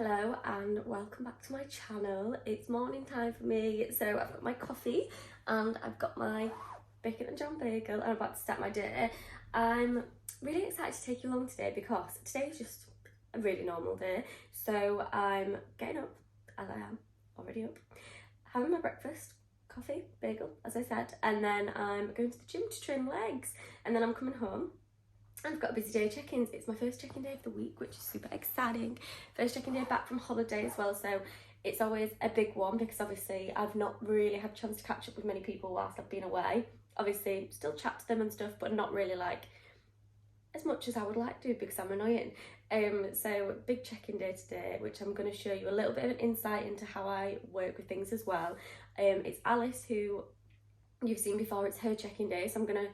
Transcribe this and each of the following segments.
Hello and welcome back to my channel. It's morning time for me, so I've got my coffee and I've got my bacon and jam bagel and I'm about to start my day. I'm really excited to take you along today because today is just a really normal day. So I'm getting up, as I am already up, having my breakfast, coffee, bagel, as I said, and then I'm going to the gym to train legs, and then I'm coming home. I've got a busy day of check-ins. It's my first check-in day of the week, which is super exciting. First check-in day back from holiday as well, so it's always a big one because obviously I've not really had a chance to catch up with many people whilst I've been away. Obviously still chat to them and stuff, but not really like as much as I would like to because I'm annoying. So big check-in day today, which I'm going to show you a little bit of an insight into how I work with things as well. It's Alice, who you've seen before. It's her check-in day, so I'm going to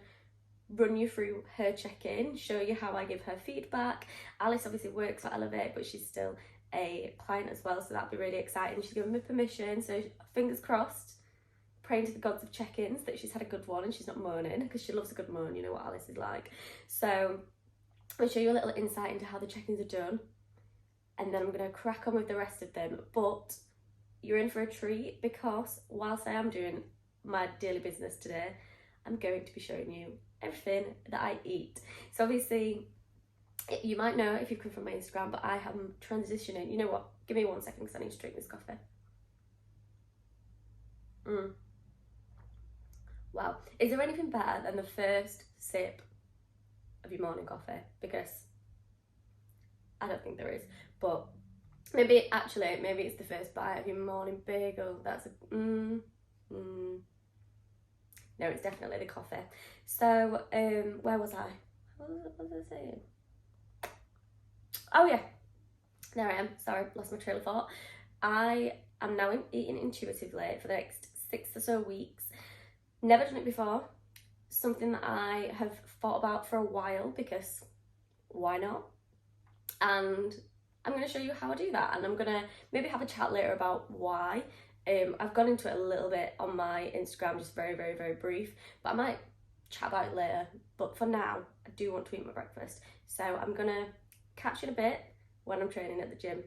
run you through her check-in, show you how I give her feedback. Alice obviously works for Elevate, but she's still a client as well, so that'll be really exciting. She's given me permission, so fingers crossed, praying to the gods of check-ins that she's had a good one and she's not moaning, because she loves a good moan, you know what Alice is like. So I'll show you a little insight into how the check-ins are done, and then I'm going to crack on with the rest of them. But you're in for a treat because whilst I am doing my daily business today, I'm going to be showing you everything that I eat. So obviously you might know if you've come from my Instagram, but I am transitioning. You know what, give me 1 second because I need to drink this coffee. Wow, is there anything better than the first sip of your morning coffee? Because I don't think there is, but maybe it's the first bite of your morning bagel. That's a no, it's definitely the coffee. So, where was I? What was I saying? Oh yeah, there I am. Sorry, lost my trail of thought. I am now eating intuitively for the next 6 or so weeks. Never done it before. Something that I have thought about for a while because why not? And I'm going to show you how I do that, and I'm going to maybe have a chat later about why. I've gone into it a little bit on my Instagram, just very brief, but I might chat about it later. But for now, I do want to eat my breakfast. So I'm gonna catch you in a bit when I'm training at the gym.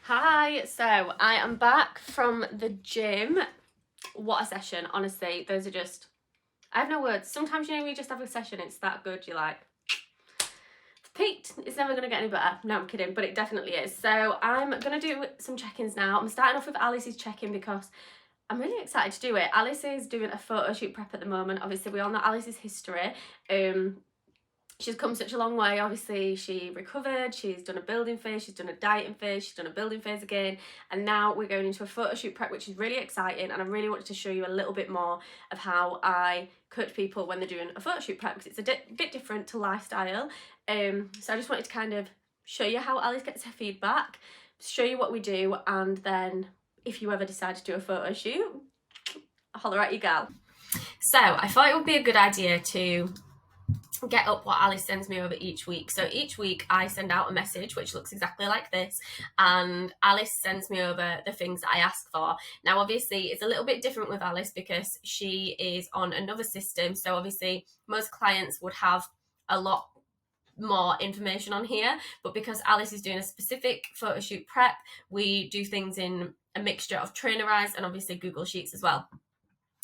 Hi, so I am back from the gym. What a session, honestly. Those are just, I have no words. Sometimes, you know, when you just have a session, it's that good, you're like, peaked. It's never going to get any better. No, I'm kidding, but it definitely is. So I'm going to do some check-ins now. I'm starting off with Alice's check-in because I'm really excited to do it. Alice is doing a photo shoot prep at the moment. Obviously, we all know Alice's history. She's come such a long way. Obviously, she recovered, she's done a building phase, she's done a dieting phase, she's done a building phase again, and now we're going into a photo shoot prep, which is really exciting, and I really wanted to show you a little bit more of how I coach people when they're doing a photo shoot prep, because it's a bit different to lifestyle. So I just wanted to kind of show you how Alice gets her feedback, show you what we do, and then if you ever decide to do a photo shoot, holler at your gal. So I thought it would be a good idea to get up what Alice sends me over each week. So each week I send out a message which looks exactly like this, and Alice sends me over the things that I ask for. Now obviously it's a little bit different with Alice because she is on another system, so obviously most clients would have a lot more information on here, but because Alice is doing a specific photo shoot prep, we do things in a mixture of trainerized and obviously Google Sheets as well.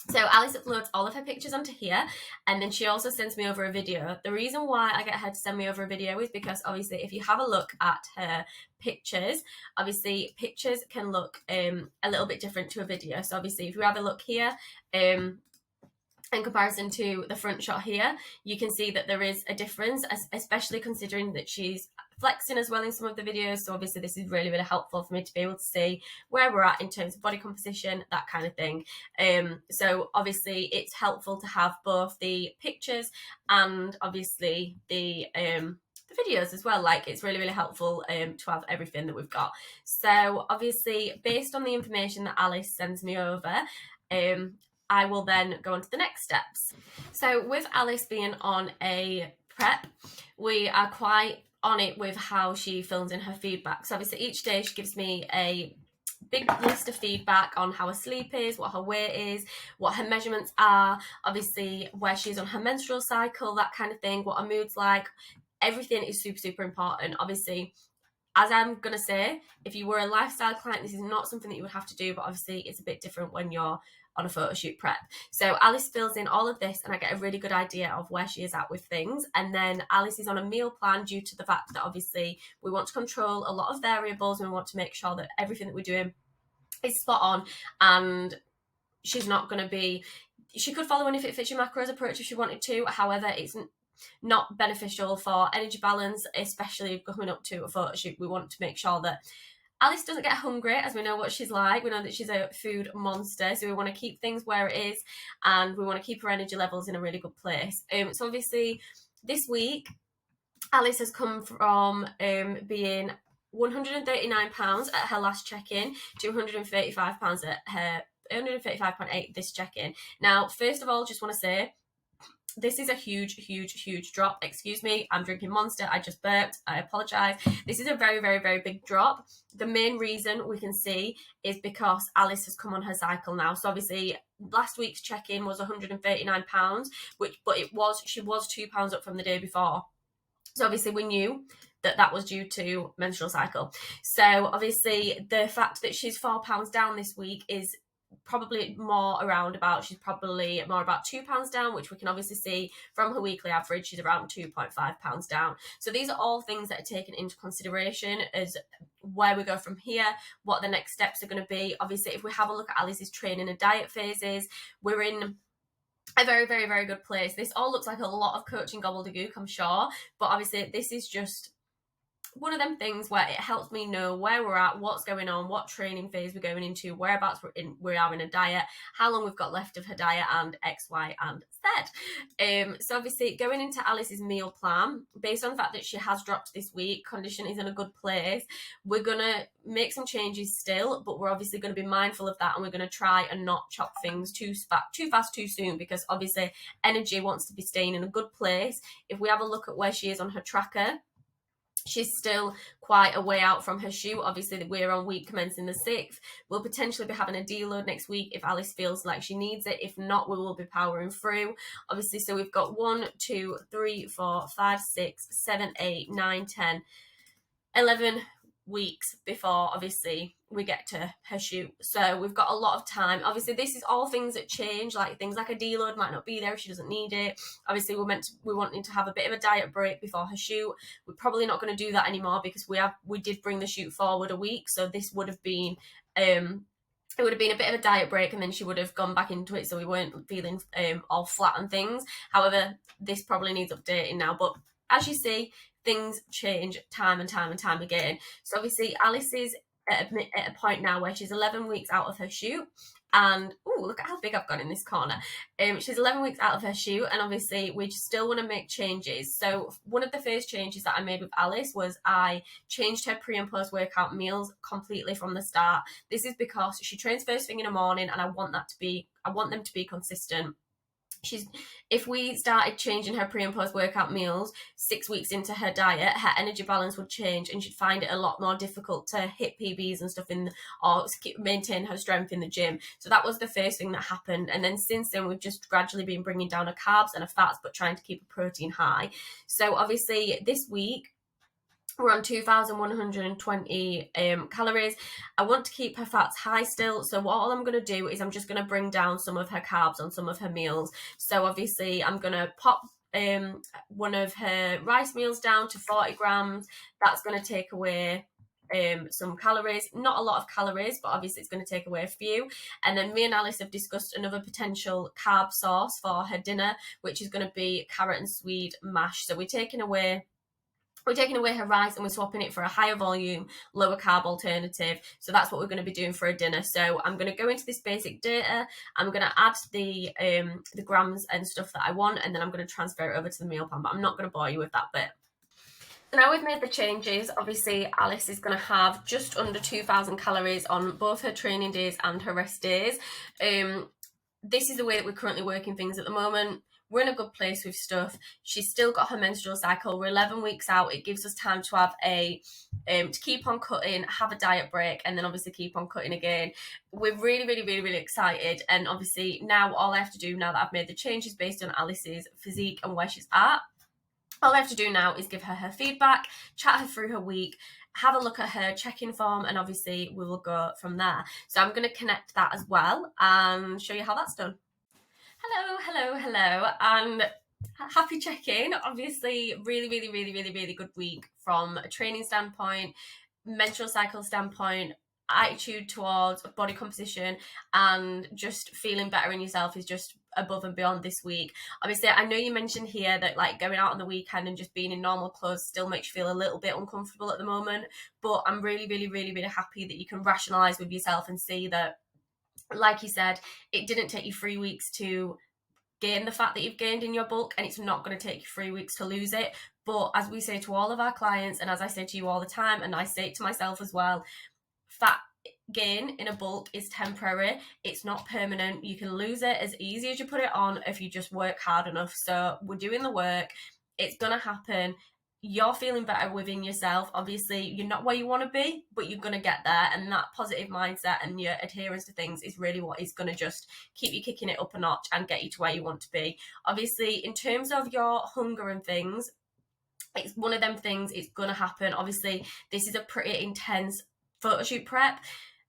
So Alice uploads all of her pictures onto here, and then she also sends me over a video. The reason why I get her to send me over a video is because obviously if you have a look at her pictures, obviously pictures can look a little bit different to a video. So obviously if you have a look here, in comparison to the front shot here, you can see that there is a difference, especially considering that she's flexing as well in some of the videos. So obviously this is really, really helpful for me to be able to see where we're at in terms of body composition, that kind of thing. So obviously it's helpful to have both the pictures and obviously the videos as well. Like, it's really, really helpful to have everything that we've got. So obviously based on the information that Alice sends me over, I will then go on to the next steps. So with Alice being on a prep, we are quite on it with how she fills in her feedback. So obviously each day she gives me a big list of feedback on how her sleep is, what her weight is, what her measurements are, obviously where she's on her menstrual cycle, that kind of thing, what her mood's like. Everything is super, super important. Obviously, as I'm going to say, if you were a lifestyle client, this is not something that you would have to do, but obviously it's a bit different when you're on a photo shoot prep. So Alice fills in all of this and I get a really good idea of where she is at with things. And then Alice is on a meal plan due to the fact that obviously we want to control a lot of variables and we want to make sure that everything that we're doing is spot on, and she's not going to be, she could follow an if it fits your macros approach if she wanted to. However, it's not beneficial for energy balance, especially coming up to a photo shoot. We want to make sure that Alice doesn't get hungry, as we know what she's like. We know that she's a food monster, so we want to keep things where it is and we want to keep her energy levels in a really good place. So obviously this week Alice has come from being £139 at her last check-in to £135 at her £135.8 this check-in. Now, first of all, just want to say this is a huge drop. Excuse me, I'm drinking Monster. I just burped. I apologise. This is a very, very, very big drop. The main reason we can see is because Alice has come on her cycle now. So obviously last week's check-in was £139, she was £2 up from the day before. So obviously we knew that that was due to menstrual cycle. So obviously the fact that she's £4 down this week is probably more around about, she's probably more about £2 down, which we can obviously see from her weekly average. She's around £2.5 down. So these are all things that are taken into consideration as where we go from here, what the next steps are going to be. Obviously, if we have a look at Alice's training and diet phases, we're in a very, very, very good place. This all looks like a lot of coaching gobbledygook, I'm sure, but obviously this is just one of them things where it helps me know where we're at, what's going on, what training phase we're going into, whereabouts we are in a diet, how long we've got left of her diet, and X, Y, and Z. So obviously going into Alice's meal plan, based on the fact that she has dropped this week, condition is in a good place, we're going to make some changes still, but we're obviously going to be mindful of that, and we're going to try and not chop things too fast, too soon, because obviously energy wants to be staying in a good place. If we have a look at where she is on her tracker, she's still quite a way out from her shoot. Obviously, we're on week commencing the 6th. We'll potentially be having a deload next week if Alice feels like she needs it. If not, we will be powering through. Obviously, so we've got 1, 2, 3, 4, 5, 6, 7, 8, 9, 10, 11 weeks before obviously we get to her shoot. So we've got a lot of time. Obviously this is all things that change, like things like a deload might not be there if she doesn't need it. Obviously we're wanting to have a bit of a diet break before her shoot. We're probably not going to do that anymore because we did bring the shoot forward a week, so this would have been it would have been a bit of a diet break and then she would have gone back into it, so we weren't feeling all flat and things. However, this probably needs updating now, but as you see, things change time and time again. So obviously Alice is at a point now where she's 11 weeks out of her shoot, and look at how big I've gone in this corner. She's 11 weeks out of her shoot, and obviously we still want to make changes. So one of the first changes that I made with Alice was I changed her pre and post workout meals completely from the start. This is because she trains first thing in the morning, and I want them to be consistent. if we started changing her pre and post workout meals 6 weeks into her diet, her energy balance would change and she'd find it a lot more difficult to hit PBs and stuff or maintain her strength in the gym. So that was the first thing that happened. And then since then, we've just gradually been bringing down her carbs and her fats, but trying to keep her protein high. So obviously this week, we're on 2,120 calories. I want to keep her fats high still. So all I'm going to do is I'm just going to bring down some of her carbs on some of her meals. So obviously I'm going to pop one of her rice meals down to 40 grams. That's going to take away some calories, not a lot of calories, but obviously it's going to take away a few. And then me and Alice have discussed another potential carb source for her dinner, which is going to be carrot and swede mash. So we're taking away her rice and we're swapping it for a higher volume, lower carb alternative. So that's what we're going to be doing for a dinner. So I'm going to go into this basic data. I'm going to add the grams and stuff that I want, and then I'm going to transfer it over to the meal plan, but I'm not going to bore you with that bit. So now we've made the changes, obviously Alice is going to have just under 2,000 calories on both her training days and her rest days. This is the way that we're currently working things at the moment. We're in a good place with stuff. She's still got her menstrual cycle. We're 11 weeks out. It gives us time to have to keep on cutting, have a diet break, and then obviously keep on cutting again. We're really, really, really, really excited. And obviously now all I have to do, now that I've made the changes based on Alice's physique and where she's at, all I have to do now is give her feedback, chat her through her week, have a look at her check-in form, and obviously we will go from there. So I'm going to connect that as well and show you how that's done. Hello, and happy check-in. Obviously, really, really, really, really, really good week from a training standpoint, menstrual cycle standpoint, attitude towards body composition, and just feeling better in yourself is just above and beyond this week. Obviously, I know you mentioned here that like going out on the weekend and just being in normal clothes still makes you feel a little bit uncomfortable at the moment, but I'm really, really, really, really happy that you can rationalize with yourself and see that, like you said, it didn't take you 3 weeks to gain the fat that you've gained in your bulk, and it's not going to take you 3 weeks to lose it. But as we say to all of our clients, and as I say to you all the time, and I say it to myself as well, fat gain in a bulk is temporary. It's not permanent. You can lose it as easy as you put it on if you just work hard enough. So we're doing the work. It's going to happen. You're feeling better within yourself. Obviously, you're not where you want to be, but you're going to get there. And that positive mindset and your adherence to things is really what is going to just keep you kicking it up a notch and get you to where you want to be. Obviously, in terms of your hunger and things, it's one of them things. It's going to happen. Obviously, this is a pretty intense photo shoot prep.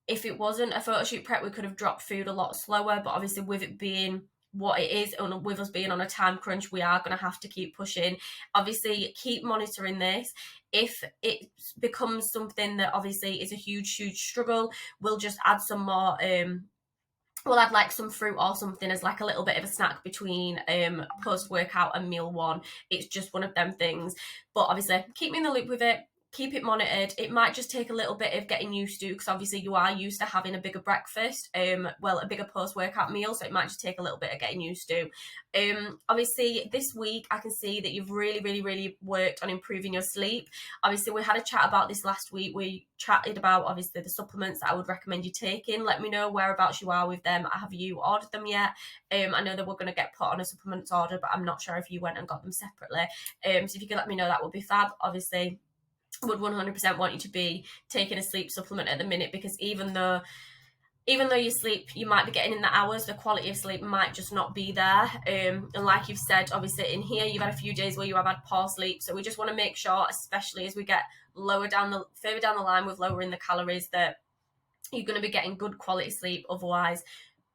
If it wasn't a photo shoot prep, we could have dropped food a lot slower. But obviously, with it being what it is, and with us being on a time crunch, we are going to have to keep pushing. Obviously, keep monitoring this. If it becomes something that obviously is a huge struggle, we'll just add some more we'll add like some fruit or something as like a little bit of a snack between post-workout and meal one. It's just one of them things. But obviously, keep me in the loop with it. Keep it monitored. It might just take a little bit of getting used to, because obviously you are used to having a bigger breakfast, a bigger post-workout meal, so it might just take a little bit of getting used to. Obviously this week I can see that you've really, really, really worked on improving your sleep. Obviously we had a chat about this last week. We chatted about obviously the supplements that I would recommend you taking. Let me know whereabouts you are with them. Have you ordered them yet? I know that we're going to get put on a supplements order, but I'm not sure if you went and got them separately. So if you could let me know, that would be fab. Obviously would 100% want you to be taking a sleep supplement at the minute, because even though you sleep, you might be getting in the hours, the quality of sleep might just not be there. And like you've said, obviously in here you've had a few days where you have had poor sleep, so we just want to make sure, especially as we get further down the line with lowering the calories, that you're going to be getting good quality sleep. Otherwise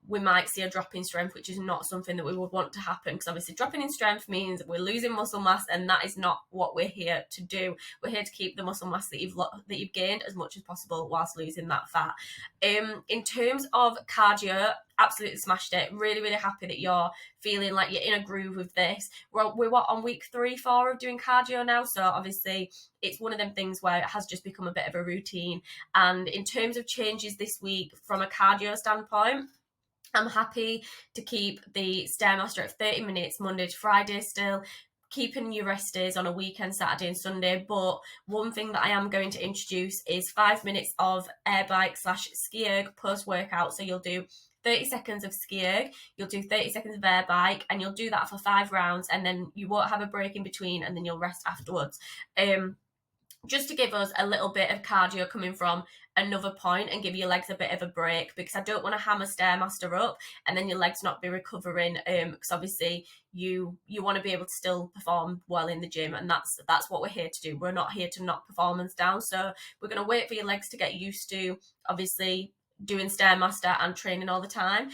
we might see a drop in strength, which is not something that we would want to happen, because obviously dropping in strength means we're losing muscle mass, and that is not what we're here to do. We're here to keep the muscle mass that you've gained as much as possible whilst losing that fat. In terms of cardio, absolutely smashed it. Really, really happy that you're feeling like you're in a groove with this. We're on week 3-4 of doing cardio now, so obviously it's one of them things where it has just become a bit of a routine. And in terms of changes this week from a cardio standpoint, I'm happy to keep the Stairmaster at 30 minutes Monday to Friday still, keeping your rest days on a weekend, Saturday and Sunday. But one thing that I am going to introduce is 5 minutes of air bike /ski erg post-workout. So you'll do 30 seconds of ski erg, you'll do 30 seconds of air bike, and you'll do that for 5 rounds, and then you won't have a break in between, and then you'll rest afterwards. Just to give us a little bit of cardio coming from another point and give your legs a bit of a break, because I don't want to hammer Stairmaster up and then your legs not be recovering, because obviously you want to be able to still perform well in the gym, and that's what we're here to do. We're not here to knock performance down, so we're going to wait for your legs to get used to obviously doing Stairmaster and training all the time,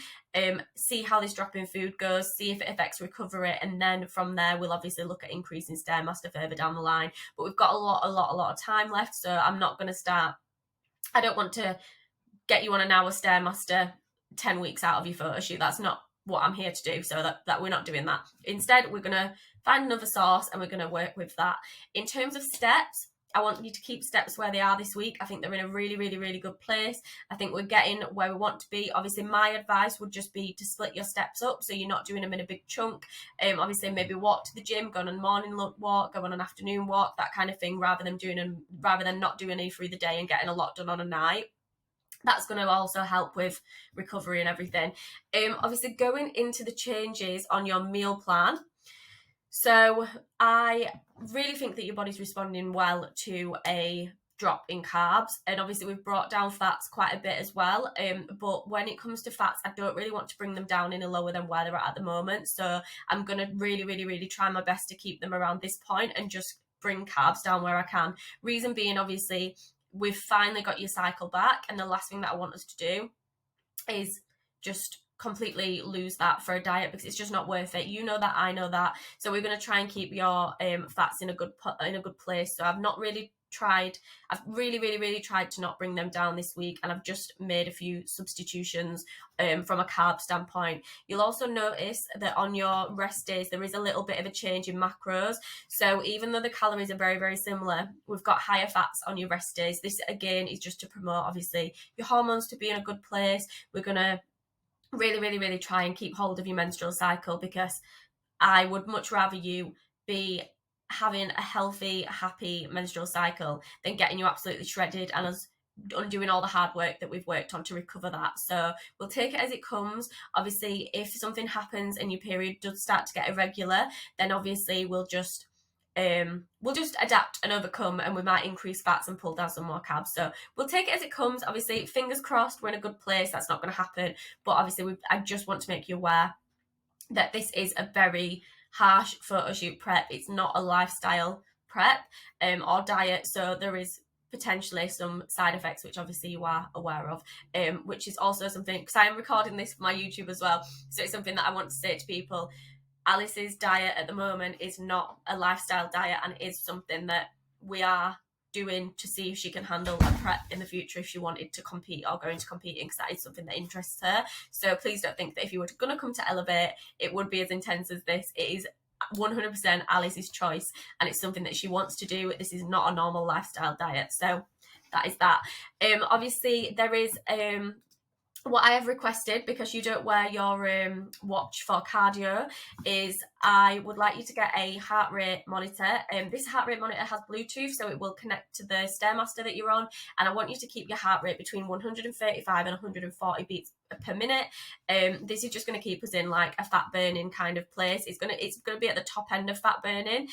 see how this drop in food goes, see if it affects recovery, and then from there we'll obviously look at increasing Stairmaster further down the line. But we've got a lot of time left, so I'm not going to start. I don't want to get you on an hour Stairmaster 10 weeks out of your photo shoot. That's not what I'm here to do, so that we're not doing that. Instead, we're going to find another source and we're going to work with that. In terms of steps, I want you to keep steps where they are this week. I think they're in a really good place. I think we're getting where we want to be. Obviously, my advice would just be to split your steps up, so you're not doing them in a big chunk. Obviously, maybe walk to the gym, go on a morning walk, go on an afternoon walk, that kind of thing, rather than not doing any through the day and getting a lot done on a night. That's going to also help with recovery and everything. Obviously, going into the changes on your meal plan. So I really think that your body's responding well to a drop in carbs, and obviously we've brought down fats quite a bit as well, but when it comes to fats, I don't really want to bring them down any lower than where they're at the moment, so I'm going to really try my best to keep them around this point and just bring carbs down where I can. Reason being, obviously, we've finally got your cycle back, and the last thing that I want us to do is just completely lose that for a diet, because it's just not worth it. You know that, I know that, so we're going to try and keep your fats in a good place. So I've really tried to not bring them down this week, and I've just made a few substitutions from a carb standpoint. You'll also notice that on your rest days there is a little bit of a change in macros, so even though the calories are very similar, we've got higher fats on your rest days. This again is just to promote obviously your hormones to be in a good place. We're going to really try and keep hold of your menstrual cycle, because I would much rather you be having a healthy, happy menstrual cycle than getting you absolutely shredded and us undoing all the hard work that we've worked on to recover that. So we'll take it as it comes. Obviously, if something happens and your period does start to get irregular, then obviously we'll just adapt and overcome, and we might increase fats and pull down some more carbs. So we'll take it as it comes. Obviously, fingers crossed, we're in a good place. That's not going to happen. But obviously, I just want to make you aware that this is a very harsh photo shoot prep. It's not a lifestyle prep or diet. So there is potentially some side effects, which obviously you are aware of, which is also something, because I am recording this for my YouTube as well. So it's something that I want to say to people. Alice's diet at the moment is not a lifestyle diet, and it is something that we are doing to see if she can handle a prep in the future if she wanted to compete or go into competing, because that is something that interests her. So please don't think that if you were going to come to Elevate, it would be as intense as this. It is 100% Alice's choice, and it's something that she wants to do. This is not a normal lifestyle diet. So that is that. Obviously, there is what I have requested, because you don't wear your watch for cardio, is I would like you to get a heart rate monitor. This heart rate monitor has Bluetooth, so it will connect to the Stairmaster that you're on, and I want you to keep your heart rate between 135 and 140 beats per minute. This is just going to keep us in like a fat burning kind of place. It's going to be at the top end of fat burning,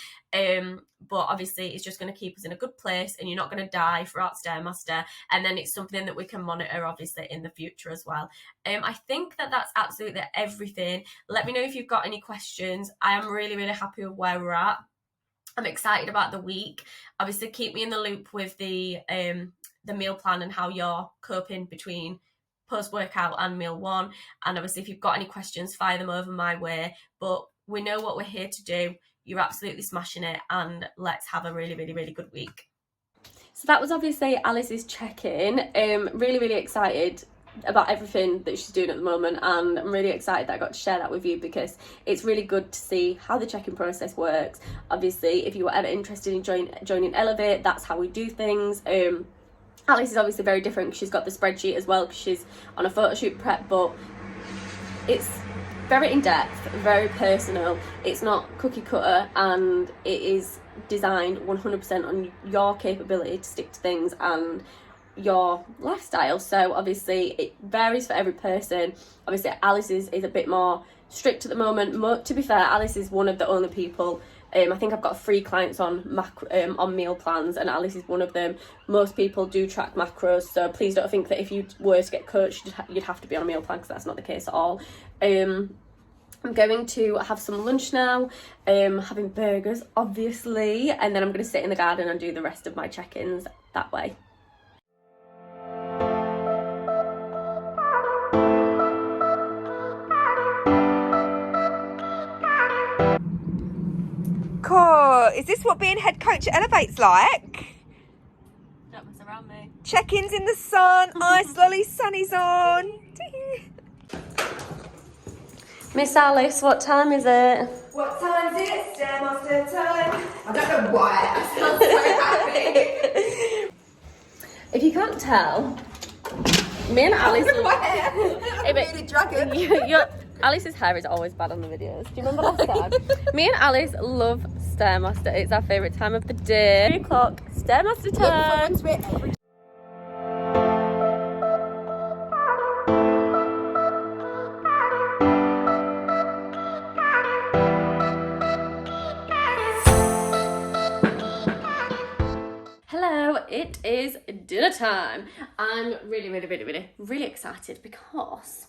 but obviously it's just going to keep us in a good place, and you're not going to die throughout Stairmaster. And then it's something that we can monitor obviously in the future as well. I think that that's absolutely everything. Let me know if you've got any questions. I am really happy with where we're at. I'm excited about the week. Obviously, keep me in the loop with the meal plan and how you're coping between post-workout and meal one. And obviously, if you've got any questions, fire them over my way. But we know what we're here to do. You're absolutely smashing it, and let's have a really good week. So that was obviously Alice's check-in. Really excited about everything that she's doing at the moment, and I'm really excited that I got to share that with you, because it's really good to see how the check-in process works. Obviously, if you were ever interested in joining Elevate, that's how we do things. Alice is obviously very different because she's got the spreadsheet as well, because she's on a photo shoot prep, but it's very in-depth, very personal. It's not cookie cutter, and it is designed 100% on your capability to stick to things and your lifestyle. So obviously it varies for every person. Obviously Alice's is a bit more strict at the moment. To be fair, Alice is one of the only people, I think I've got 3 clients on on meal plans, and Alice is one of them. Most people do track macros, so please don't think that if you were to get coached you'd have to be on a meal plan, because that's not the case at all. I'm going to have some lunch now, having burgers obviously, and then I'm going to sit in the garden and do the rest of my check-ins that way. Cool. Is this what being head coach at Elevate's like? Don't mess around me. Check-ins in the sun, ice lolly, sunny's on. Miss Alice, what time is it? What time is it? Stairmaster time. I don't know why. I sound so happy. If you can't tell, me and Alice... Really dragon. Alice's hair is always bad on the videos. Do you remember last time? Me and Alice love Stairmaster. It's our favourite time of the day. 3 o'clock, Stairmaster time. Hello, it is dinner time. I'm really excited because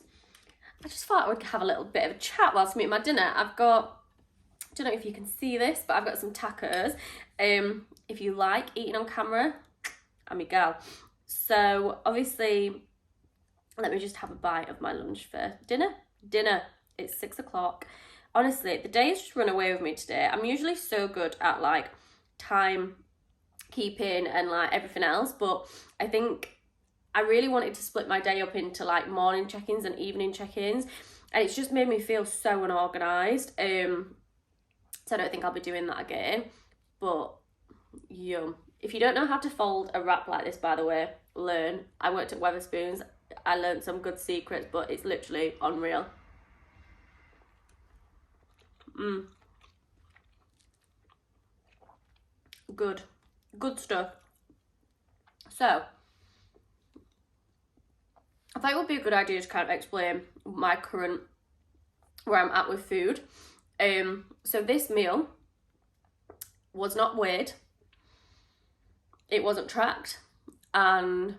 I just thought I would have a little bit of a chat whilst I'm eating my dinner. I've got, I don't know if you can see this, but I've got some tacos. If you like eating on camera, I'm your gal. So obviously, let me just have a bite of my lunch for dinner. It's 6 o'clock. Honestly, the day has just run away with me today. I'm usually so good at like time keeping and like everything else, but I think I really wanted to split my day up into like morning check-ins and evening check-ins, and it's just made me feel so unorganised. So I don't think I'll be doing that again, but yum. If you don't know how to fold a wrap like this, by the way, learn. I worked at Wetherspoons. I learned some good secrets, but it's literally unreal. Good stuff. So I thought it would be a good idea to kind of explain my current, where I'm at with food. So this meal was not weighed, it wasn't tracked, and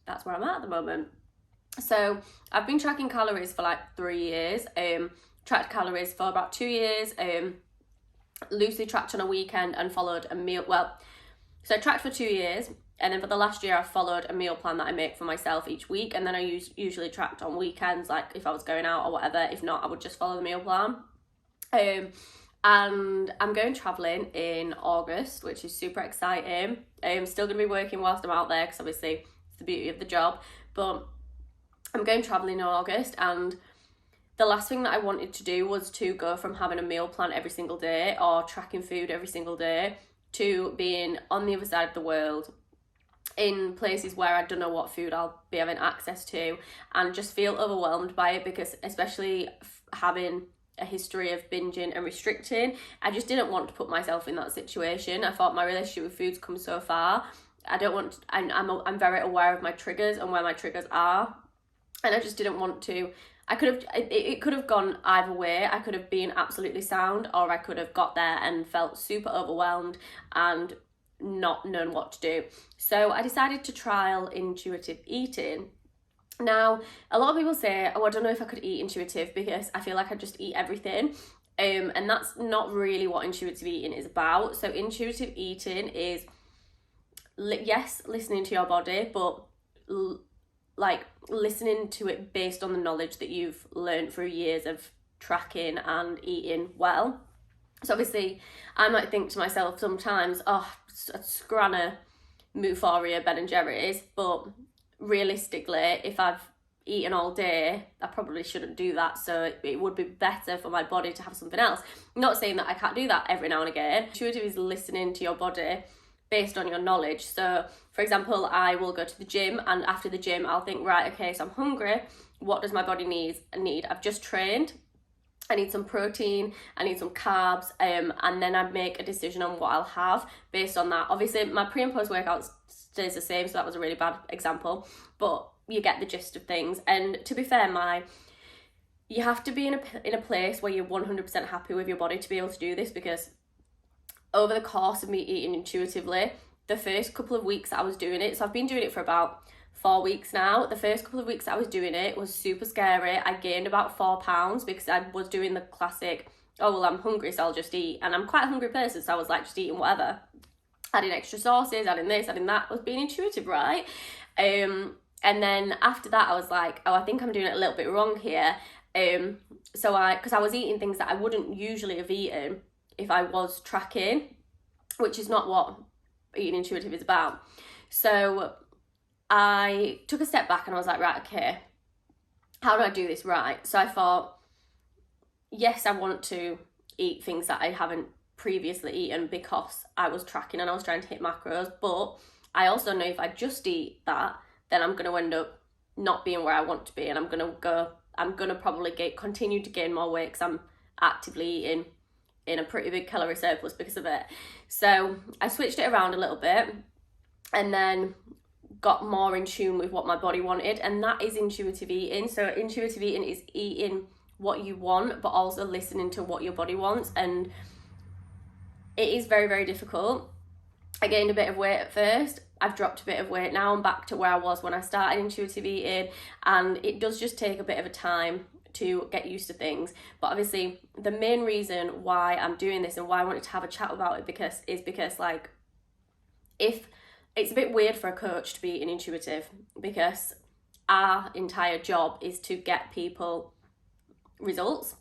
that's where I'm at the moment. So I've been tracking calories for like 3 years, tracked calories for about 2 years, loosely tracked on a weekend and followed a meal, so I tracked for 2 years, and then for the last year I followed a meal plan that I make for myself each week, and then I usually tracked on weekends, like if I was going out or whatever. If not, I would just follow the meal plan. And I'm going travelling in August, which is super exciting. I'm still going to be working whilst I'm out there, because obviously it's the beauty of the job, but I'm going travelling in August, and the last thing that I wanted to do was to go from having a meal plan every single day or tracking food every single day to being on the other side of the world in places where I don't know what food I'll be having access to, and just feel overwhelmed by it, because especially having a history of binging and restricting, I just didn't want to put myself in that situation. I thought my relationship with food's come so far. I don't want to, I'm very aware of my triggers and where my triggers are, and I just didn't want to. It could have gone either way. I could have been absolutely sound, or I could have got there and felt super overwhelmed and not known what to do. So I decided to trial intuitive eating. Now, a lot of people say, oh, I don't know if I could eat intuitive because I feel like I just eat everything. And that's not really what intuitive eating is about. So intuitive eating is, yes, listening to your body, but like listening to it based on the knowledge that you've learned through years of tracking and eating well. So obviously I might think to myself sometimes, oh, scranner Euphoria Ben and Jerry's, but realistically, if I've eaten all day, I probably shouldn't do that. So it would be better for my body to have something else. I'm not saying that I can't do that every now and again. Intuitive is listening to your body based on your knowledge. So for example, I will go to the gym, and after the gym I'll think, right, okay, so I'm hungry, what does my body need? I've just trained, I need some protein, I need some carbs, and then I make a decision on what I'll have based on that. Obviously, my pre and post workout stays the same, so that was a really bad example, but you get the gist of things. And to be fair, you have to be in a place where you're 100% happy with your body to be able to do this, because over the course of me eating intuitively, the first couple of weeks that I was doing it, so I've been doing it for about 4 weeks now. The first couple of weeks that I was doing it was super scary. I gained about 4 pounds because I was doing the classic, oh, well, I'm hungry, so I'll just eat. And I'm quite a hungry person, so I was like just eating whatever. Adding extra sauces, adding this, adding that. I was being intuitive, right? And then after that, I was like, oh, I think I'm doing it a little bit wrong here. Because I was eating things that I wouldn't usually have eaten if I was tracking, which is not what eating intuitive is about. So I took a step back and I was like, right, okay, how do I do this right? So I thought, yes, I want to eat things that I haven't previously eaten because I was tracking and I was trying to hit macros, but I also know if I just eat that, then I'm going to end up not being where I want to be, and I'm going to probably continue to gain more weight because I'm actively eating in a pretty big calorie surplus because of it. So I switched it around a little bit and then got more in tune with what my body wanted, and that is intuitive eating. So intuitive eating is eating what you want, but also listening to what your body wants, and it is very, very difficult. I gained a bit of weight at first. I've dropped a bit of weight now. I'm back to where I was when I started intuitive eating, and it does just take a bit of a time to get used to things. But obviously the main reason why I'm doing this and why I wanted to have a chat about it is because like, if it's a bit weird for a coach to be eating intuitive, because our entire job is to get people results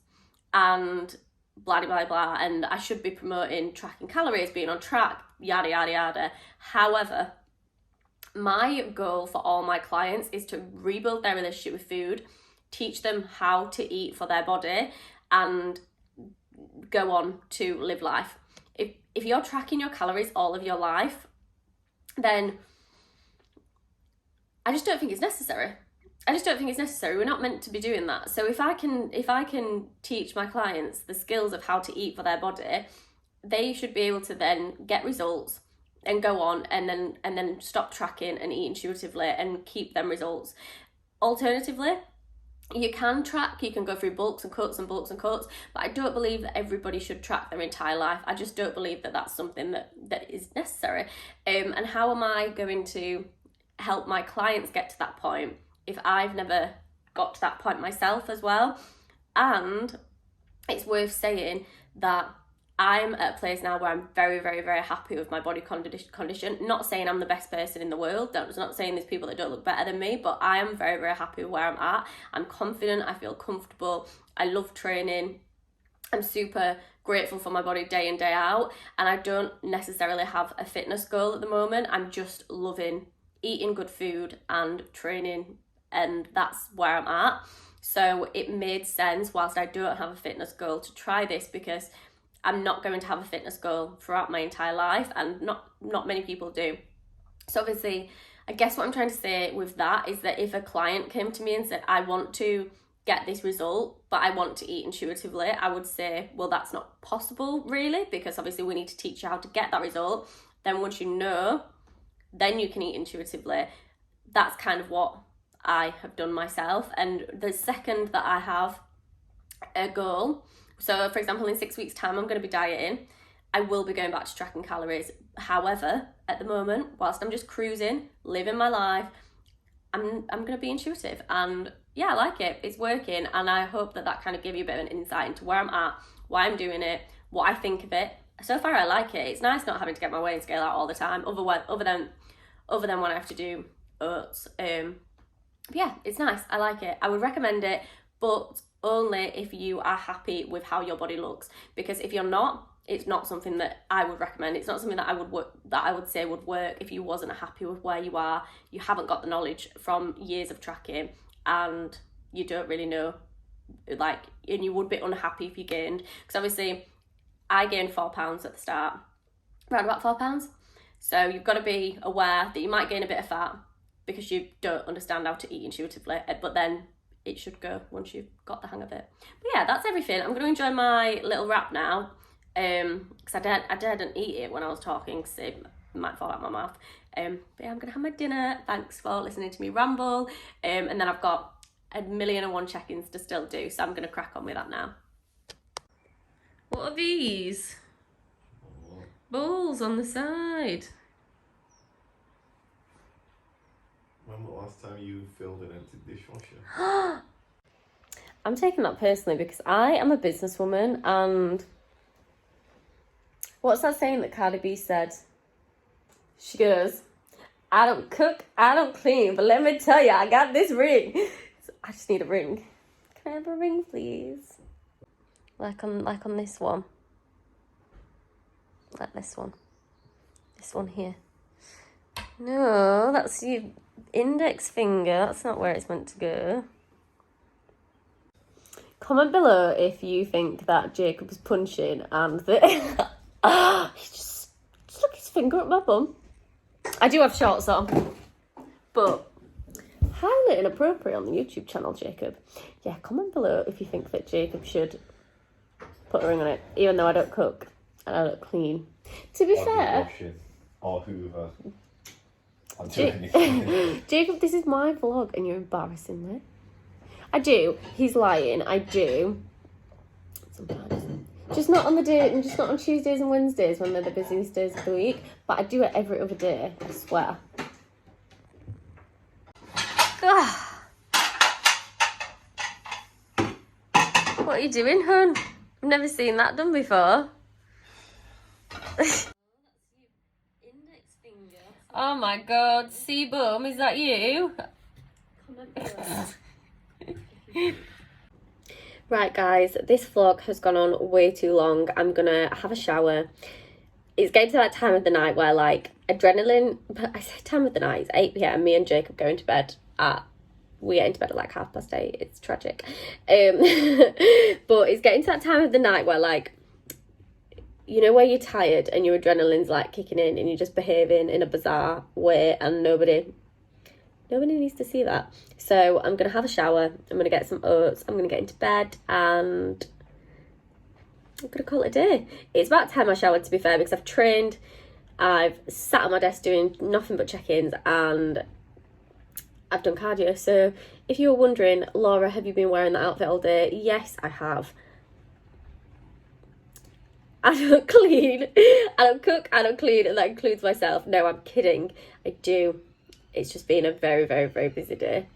and blah blah blah, and I should be promoting tracking calories, being on track, yada yada yada. However, my goal for all my clients is to rebuild their relationship with food, teach them how to eat for their body, and go on to live life. If you're tracking your calories all of your life, then I just don't think it's necessary. We're not meant to be doing that. So if I can teach my clients the skills of how to eat for their body, they should be able to then get results and go on and then stop tracking and eat intuitively and keep them results. Alternatively, you can track, you can go through bulks and cuts and bulks and cuts, but I don't believe that everybody should track their entire life. I just don't believe that that's something that is necessary. And how am I going to help my clients get to that point if I've never got to that point myself as well? And it's worth saying that I'm at a place now where I'm very, very, very happy with my body condition. Not saying I'm the best person in the world. Not saying there's people that don't look better than me, but I am very, very happy with where I'm at. I'm confident. I feel comfortable. I love training. I'm super grateful for my body day in, day out. And I don't necessarily have a fitness goal at the moment. I'm just loving eating good food and training, and that's where I'm at. So it made sense, whilst I don't have a fitness goal, to try this, because I'm not going to have a fitness goal throughout my entire life, and not many people do. So obviously, I guess what I'm trying to say with that is that if a client came to me and said, I want to get this result, but I want to eat intuitively, I would say, well, that's not possible really, because obviously we need to teach you how to get that result. Then once you know, then you can eat intuitively. That's kind of what I have done myself. And the second that I have a goal, so for example, in 6 weeks time, I'm going to be dieting. I will be going back to tracking calories. However, at the moment, whilst I'm just cruising, living my life, I'm going to be intuitive, and yeah, I like it. It's working, and I hope that kind of gave you a bit of an insight into where I'm at, why I'm doing it, what I think of it. So far, I like it. It's nice not having to get my weighing scale out all the time, other than when I have to do oats. Yeah, it's nice. I like it. I would recommend it, but only if you are happy with how your body looks. Because if you're not, it's not something that I would recommend. It's not something that I would say would work if you wasn't happy with where you are. You haven't got the knowledge from years of tracking, and you don't really know, and you would be unhappy if you gained. Because obviously, I gained 4 pounds at the start, around about 4 pounds. So you've got to be aware that you might gain a bit of fat because you don't understand how to eat intuitively. But then it should go once you've got the hang of it. But yeah, that's everything. I'm going to enjoy my little wrap now, because I dared eat it when I was talking, because it might fall out my mouth. But yeah, I'm going to have my dinner. Thanks for listening to me ramble. And then I've got 1,000,001 check-ins to still do, so I'm going to crack on with that now. What are these? Balls on the side. When was the last time you filled an empty dishwasher? I'm taking that personally because I am a businesswoman, and what's that saying that Cardi B said? She goes, I don't cook, I don't clean, but let me tell you, I got this ring. So I just need a ring. Can I have a ring, please? Like on this one. Like this one. This one here. No, that's your index finger. That's not where it's meant to go. Comment below if you think that Jacob's punching and that he just stuck his finger up my bum. I do have shorts on, but highly inappropriate on the YouTube channel, Jacob. Yeah, comment below if you think that Jacob should put a ring on it, even though I don't cook and I don't clean. To be fair, or hoover. I'm doing Jacob, this is my vlog and you're embarrassing me. I do. He's lying. I do. Sometimes. Just not on the day, and just not on Tuesdays and Wednesdays when they're the busiest days of the week. But I do it every other day, I swear. What are you doing, hon? I've never seen that done before. Oh my god, C-Bum, is that you? Right guys, this vlog has gone on way too long. I'm gonna have a shower. It's getting to that time of the night where like adrenaline, but I say time of the night, it's 8 p.m. Me and Jacob go into bed we get into bed at like 8:30. It's tragic. But it's getting to that time of the night where like, you know, where you're tired and your adrenaline's like kicking in and you're just behaving in a bizarre way and nobody needs to see that. So I'm going to have a shower, I'm going to get some oats, I'm going to get into bed and I'm going to call it a day. It's about time I showered, to be fair, because I've trained, I've sat at my desk doing nothing but check-ins and I've done cardio. So if you were wondering, Laura, have you been wearing that outfit all day? Yes, I have. I don't clean, I don't cook, I don't clean, and that includes myself. No, I'm kidding. I do. It's just been a very, very, very busy day.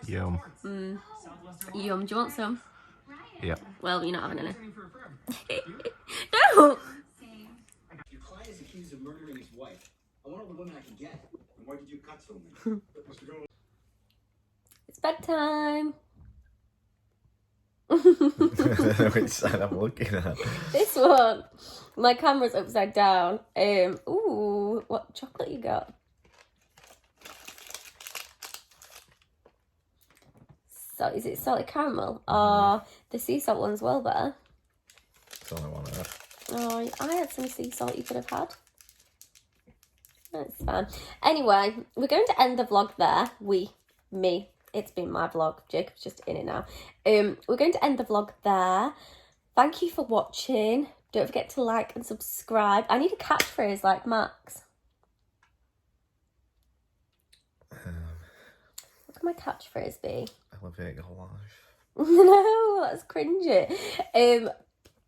Yum. Yum, do you want some? Yeah. Well, you're not having any. No! Your client is accused of murdering his wife. I want all the women I can get. And why did you cut so many? It's bedtime. Which side I'm looking at? This one. My camera's upside down. Ooh, what chocolate you got? So is it salted caramel? The sea salt one's well better. It's the only one I had. Oh, I had some sea salt you could have had. That's fine. Anyway, we're going to end the vlog there. Me. It's been my vlog. Jacob's just in it now. We're going to end the vlog there. Thank you for watching. Don't forget to like and subscribe. I need a catchphrase like Max. What can my catchphrase be? Elevate your life. No, that's cringy.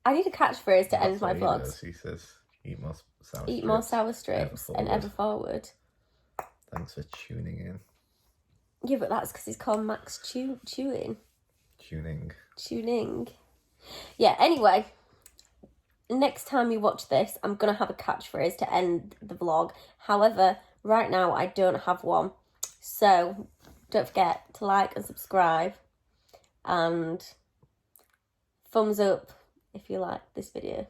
I need a catchphrase to end my vlogs. He says, eat more sour Eat strips. more sour strips and ever forward. Thanks for tuning in. Yeah, but that's because he's called Max Tuning. Yeah, anyway, next time you watch this, I'm going to have a catchphrase to end the vlog. However, right now I don't have one. So don't forget to like and subscribe and thumbs up if you like this video.